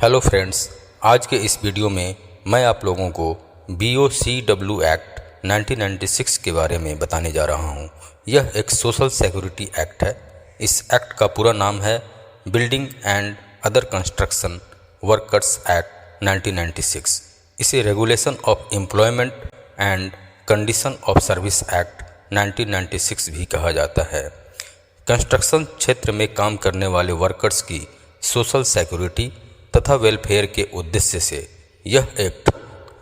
Hello friends, आज के इस वीडियो में मैं आप लोगों को BOCW एक्ट 1996 के बारे में बताने जा रहा हूं। यह एक सोशल सिक्योरिटी एक्ट है। इस एक्ट का पूरा नाम है building and other construction workers act 1996। इसे regulation of employment and condition of service act 1996 भी कहा जाता है। कंस्ट्रक्शन क्षेत्र में काम करने वाले वर्कर्स की सोशल सिक्योरिटी तथा वेलफेयर के उद्देश्य से यह एक्ट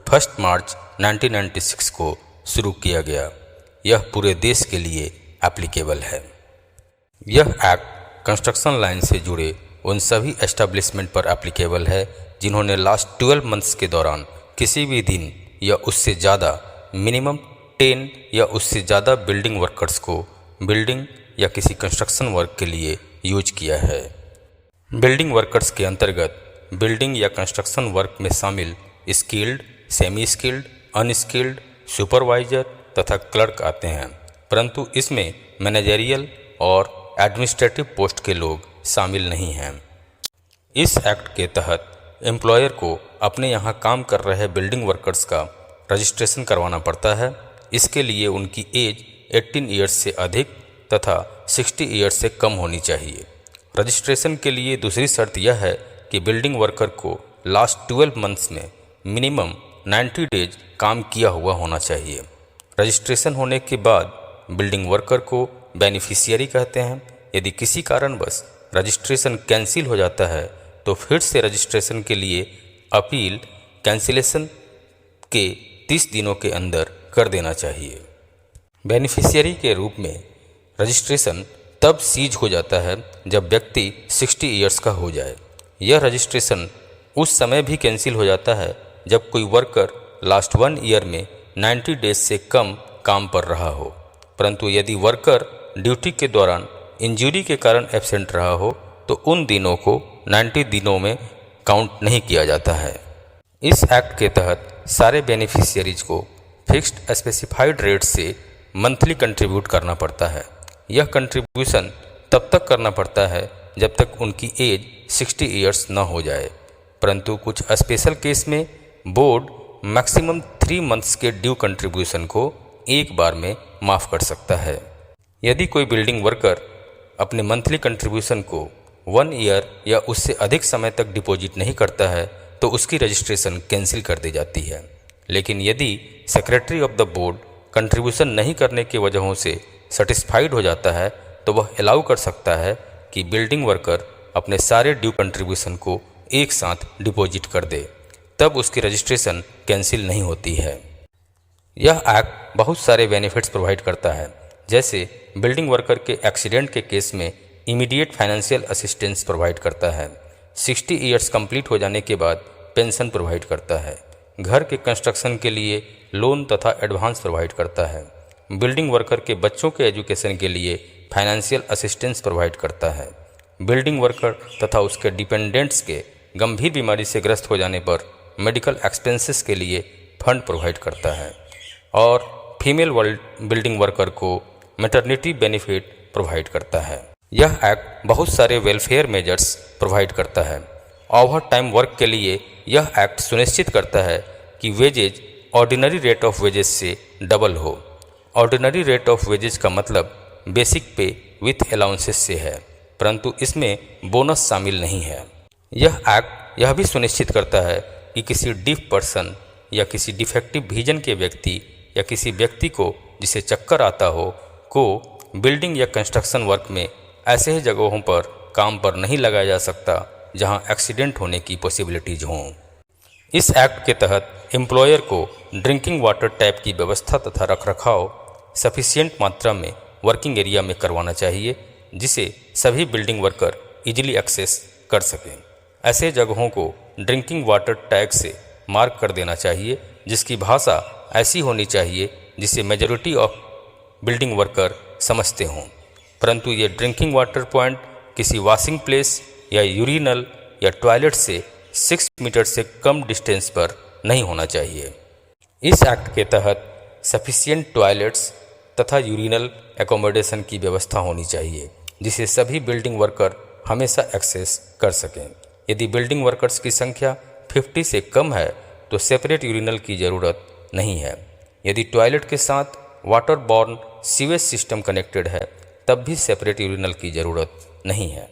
1 मार्च 1996 को शुरू किया गया। यह पूरे देश के लिए एप्लीकेबल है। यह एक्ट कंस्ट्रक्शन लाइन से जुड़े उन सभी एस्टेब्लिशमेंट पर एप्लीकेबल है जिन्होंने लास्ट 12 मंथ्स के दौरान किसी भी दिन या उससे ज़्यादा मिनिमम 10 या उससे ज़्यादा बिल्डिंग वर्कर्स को बिल्डिंग या किसी कंस्ट्रक्शन वर्क के लिए यूज किया है। बिल्डिंग वर्कर्स के अंतर्गत बिल्डिंग या कंस्ट्रक्शन वर्क में शामिल skilled, semi skilled, unskilled, supervisor तथा क्लर्क आते हैं, परंतु इसमें मैनेजरियल और एडमिनिस्ट्रेटिव पोस्ट के लोग शामिल नहीं हैं। इस एक्ट के तहत एम्प्लॉयर को अपने यहाँ काम कर रहे बिल्डिंग वर्कर्स का रजिस्ट्रेशन करवाना पड़ता है। इसके लिए उनकी एज 18 ईयर्स से अधिक तथा 60 ईयर्स से कम होनी चाहिए। रजिस्ट्रेशन के लिए दूसरी शर्त यह है कि बिल्डिंग वर्कर को लास्ट 12 मंथ्स में मिनिमम 90 डेज काम किया हुआ होना चाहिए। रजिस्ट्रेशन होने के बाद बिल्डिंग वर्कर को बेनिफिशियरी कहते हैं। यदि किसी कारणवश रजिस्ट्रेशन कैंसिल हो जाता है तो फिर से रजिस्ट्रेशन के लिए अपील कैंसिलेशन के 30 दिनों के अंदर कर देना चाहिए। बेनिफिशियरी के रूप में रजिस्ट्रेशन तब सीज हो जाता है जब व्यक्ति 60 ईयर्स का हो जाए। यह रजिस्ट्रेशन उस समय भी कैंसिल हो जाता है जब कोई वर्कर लास्ट 1 ईयर में 90 डेज से कम काम पर रहा हो, परंतु यदि वर्कर ड्यूटी के दौरान इंजरी के कारण एब्सेंट रहा हो तो उन दिनों को 90 दिनों में काउंट नहीं किया जाता है। इस एक्ट के तहत सारे बेनिफिशियरीज को फिक्स्ड स्पेसिफाइड रेट से मंथली कंट्रीब्यूट करना पड़ता है। यह कंट्रीब्यूशन तब तक करना पड़ता है जब तक उनकी एज 60 ईयर्स न हो जाए, परंतु कुछ स्पेशल केस में बोर्ड मैक्सिमम 3 मंथ्स के ड्यू कंट्रीब्यूशन को एक बार में माफ़ कर सकता है। यदि कोई बिल्डिंग वर्कर अपने मंथली कंट्रीब्यूशन को 1 ईयर या उससे अधिक समय तक डिपॉजिट नहीं करता है तो उसकी रजिस्ट्रेशन कैंसिल कर दी जाती है। लेकिन यदि secretary of the board contribution नहीं करने की वजहों से सेटिस्फाइड हो जाता है तो वह अलाउ कर सकता है कि बिल्डिंग वर्कर अपने सारे ड्यू कंट्रीब्यूशन को एक साथ डिपॉजिट कर दे, तब उसकी रजिस्ट्रेशन कैंसिल नहीं होती है। यह एक्ट बहुत सारे बेनिफिट्स प्रोवाइड करता है, जैसे बिल्डिंग वर्कर के एक्सीडेंट के केस में इमीडिएट फाइनेंशियल असिस्टेंस प्रोवाइड करता है। 60 ईयर्स कंप्लीट हो जाने के बाद पेंशन प्रोवाइड करता है। घर के कंस्ट्रक्शन के लिए लोन तथा एडवांस प्रोवाइड करता है। बिल्डिंग वर्कर के बच्चों के एजुकेशन के लिए फाइनेंशियल असिस्टेंस प्रोवाइड करता है। बिल्डिंग वर्कर तथा उसके डिपेंडेंट्स के गंभीर बीमारी से ग्रस्त हो जाने पर मेडिकल एक्सपेंसेस के लिए फंड प्रोवाइड करता है और फीमेल बिल्डिंग वर्कर को मैटरनिटी बेनिफिट प्रोवाइड करता है। यह एक्ट बहुत सारे वेलफेयर मेजर्स प्रोवाइड करता है। ओवर टाइम वर्क के लिए यह एक्ट सुनिश्चित करता है कि wages ordinary rate of wages से डबल हो। ऑर्डिनरी रेट ऑफ वेजेज का मतलब बेसिक पे विथ अलाउंसेस से है, परंतु इसमें बोनस शामिल नहीं है। यह एक्ट यह भी सुनिश्चित करता है कि किसी डीफ पर्सन या किसी डिफेक्टिव विजन के व्यक्ति या किसी व्यक्ति को जिसे चक्कर आता हो को बिल्डिंग या कंस्ट्रक्शन वर्क में ऐसे ही जगहों पर काम पर नहीं लगाया जा सकता जहां एक्सीडेंट होने की पॉसिबिलिटीज हों। इस एक्ट के तहत एम्प्लॉयर को ड्रिंकिंग वाटर टैप की व्यवस्था तथा रखरखाव सफिशिएंट मात्रा में वर्किंग एरिया में करवाना चाहिए, जिसे सभी बिल्डिंग वर्कर इजीली एक्सेस कर सकें। ऐसे जगहों को ड्रिंकिंग वाटर टैग से मार्क कर देना चाहिए, जिसकी भाषा ऐसी होनी चाहिए जिसे मेजॉरिटी ऑफ बिल्डिंग वर्कर समझते हों, परंतु ये ड्रिंकिंग वाटर पॉइंट किसी वॉशिंग प्लेस या यूरिनल या टॉयलेट से 6 मीटर से कम डिस्टेंस पर नहीं होना चाहिए। इस एक्ट के तहत सफिशिएंट टॉयलेट्स तथा यूरिनल एकोमोडेशन की व्यवस्था होनी चाहिए, जिसे सभी बिल्डिंग वर्कर हमेशा एक्सेस कर सकें। यदि बिल्डिंग वर्कर्स की संख्या 50 से कम है तो सेपरेट यूरिनल की ज़रूरत नहीं है। यदि टॉयलेट के साथ water borne sewage system connected है तब भी सेपरेट यूरिनल की ज़रूरत नहीं है।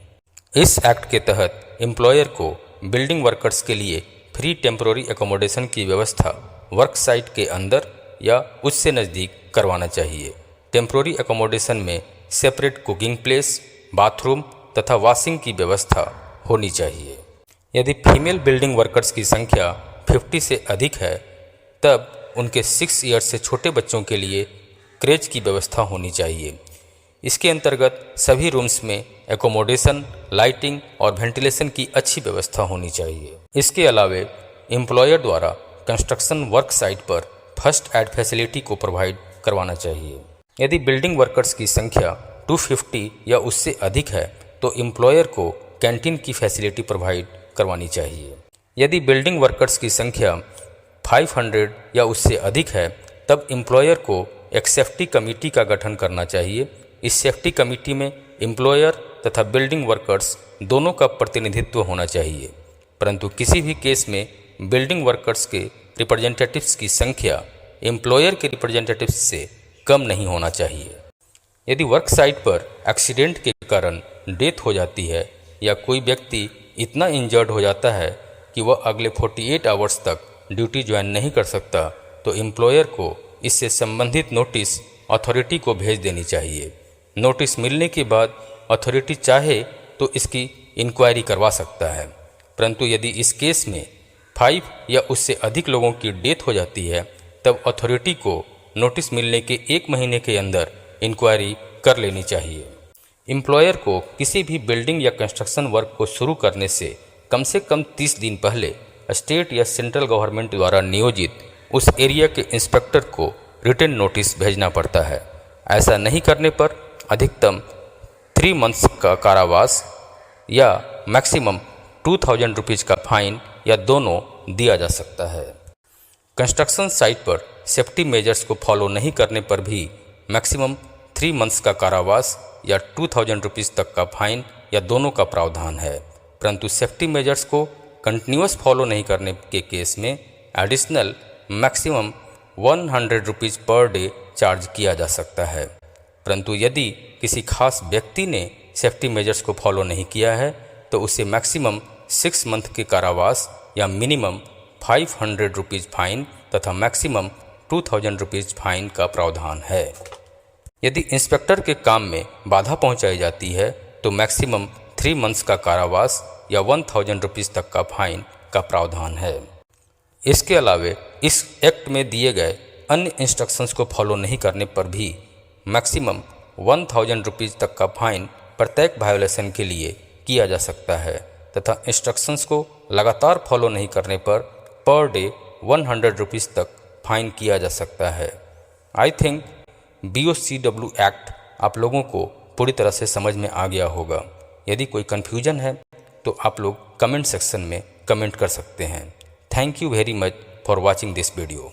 इस एक्ट के तहत एम्प्लॉयर को बिल्डिंग वर्कर्स के लिए फ्री टेम्पररी एकोमोडेशन की व्यवस्था वर्क साइट के अंदर या उससे नज़दीक करवाना चाहिए। टेम्पररी एकोमोडेशन में सेपरेट कुकिंग प्लेस, बाथरूम तथा वॉशिंग की व्यवस्था होनी चाहिए। यदि फीमेल बिल्डिंग वर्कर्स की संख्या 50 से अधिक है तब उनके 6 ईयर्स से छोटे बच्चों के लिए क्रेच की व्यवस्था होनी चाहिए। इसके अंतर्गत सभी रूम्स में एकोमोडेशन, लाइटिंग और वेंटिलेशन की अच्छी व्यवस्था होनी चाहिए। इसके अलावे एम्प्लॉयर द्वारा कंस्ट्रक्शन वर्क साइट पर फर्स्ट एड फैसिलिटी को प्रोवाइड करवाना चाहिए। यदि बिल्डिंग वर्कर्स की संख्या 250 या उससे अधिक है तो एम्प्लॉयर को कैंटीन की फैसिलिटी प्रोवाइड करवानी चाहिए। यदि बिल्डिंग वर्कर्स की संख्या 500 या उससे अधिक है तब एम्प्लॉयर को एक सेफ्टी कमेटी का गठन करना चाहिए। इस सेफ्टी कमेटी में एम्प्लॉयर तथा बिल्डिंग वर्कर्स दोनों का प्रतिनिधित्व होना चाहिए, परंतु किसी भी केस में बिल्डिंग वर्कर्स के रिप्रेजेंटेटिव्स की संख्या एम्प्लॉयर के रिप्रेजेंटेटिव्स से कम नहीं होना चाहिए। यदि वर्क साइट पर एक्सीडेंट के कारण डेथ हो जाती है या कोई व्यक्ति इतना इंजर्ड हो जाता है कि वह अगले 48 आवर्स तक ड्यूटी ज्वाइन नहीं कर सकता तो एम्प्लॉयर को इससे संबंधित नोटिस अथॉरिटी को भेज देनी चाहिए। नोटिस मिलने के बाद अथॉरिटी चाहे तो इसकी इंक्वायरी करवा सकता है, परंतु यदि इस केस में 5 या उससे अधिक लोगों की डेथ हो जाती है तब अथॉरिटी को नोटिस मिलने के 1 महीने के अंदर इंक्वायरी कर लेनी चाहिए। एम्प्लॉयर को किसी भी बिल्डिंग या कंस्ट्रक्शन वर्क को शुरू करने से कम 30 दिन पहले स्टेट या सेंट्रल गवर्नमेंट द्वारा नियोजित उस एरिया के इंस्पेक्टर को रिटन नोटिस भेजना पड़ता है। ऐसा नहीं करने पर अधिकतम 3 मंथ्स का कारावास या मैक्सिमम 2000 रुपीज़ का फाइन या दोनों दिया जा सकता है। कंस्ट्रक्शन साइट पर सेफ्टी मेजर्स को फॉलो नहीं करने पर भी मैक्सिमम 3 मंथ्स का कारावास या 2000 रुपीज़ तक का फाइन या दोनों का प्रावधान है, परंतु सेफ्टी मेजर्स को कंटिन्यूअस फॉलो नहीं करने के केस में additional maximum 100 rupees per day charge किया जा सकता है। परंतु यदि किसी खास व्यक्ति ने सेफ्टी मेजर्स को फॉलो नहीं किया है तो उसे मैक्सिमम 6 मंथ के कारावास या मिनिमम 500 रुपीज़ फाइन तथा मैक्सिमम 2000 रुपीज़ फाइन का प्रावधान है। यदि इंस्पेक्टर के काम में बाधा पहुंचाई जाती है तो मैक्सिमम 3 मंथ्स का कारावास या 1000 रुपीज़ तक का फाइन का प्रावधान है। इसके अलावे इस एक्ट में दिए गए अन्य इंस्ट्रक्शंस को फॉलो नहीं करने पर भी मैक्सिमम 1000 रुपीज़ तक का फाइन प्रत्येक वायोलेशन के लिए किया जा सकता है तथा इंस्ट्रक्शंस को लगातार फॉलो नहीं करने पर डे 100 रुपीज़ तक फाइन किया जा सकता है। आई थिंक BOCW एक्ट आप लोगों को पूरी तरह से समझ में आ गया होगा। यदि कोई कन्फ्यूजन है तो आप लोग कमेंट सेक्शन में कमेंट कर सकते हैं। Thank you very much for watching this video.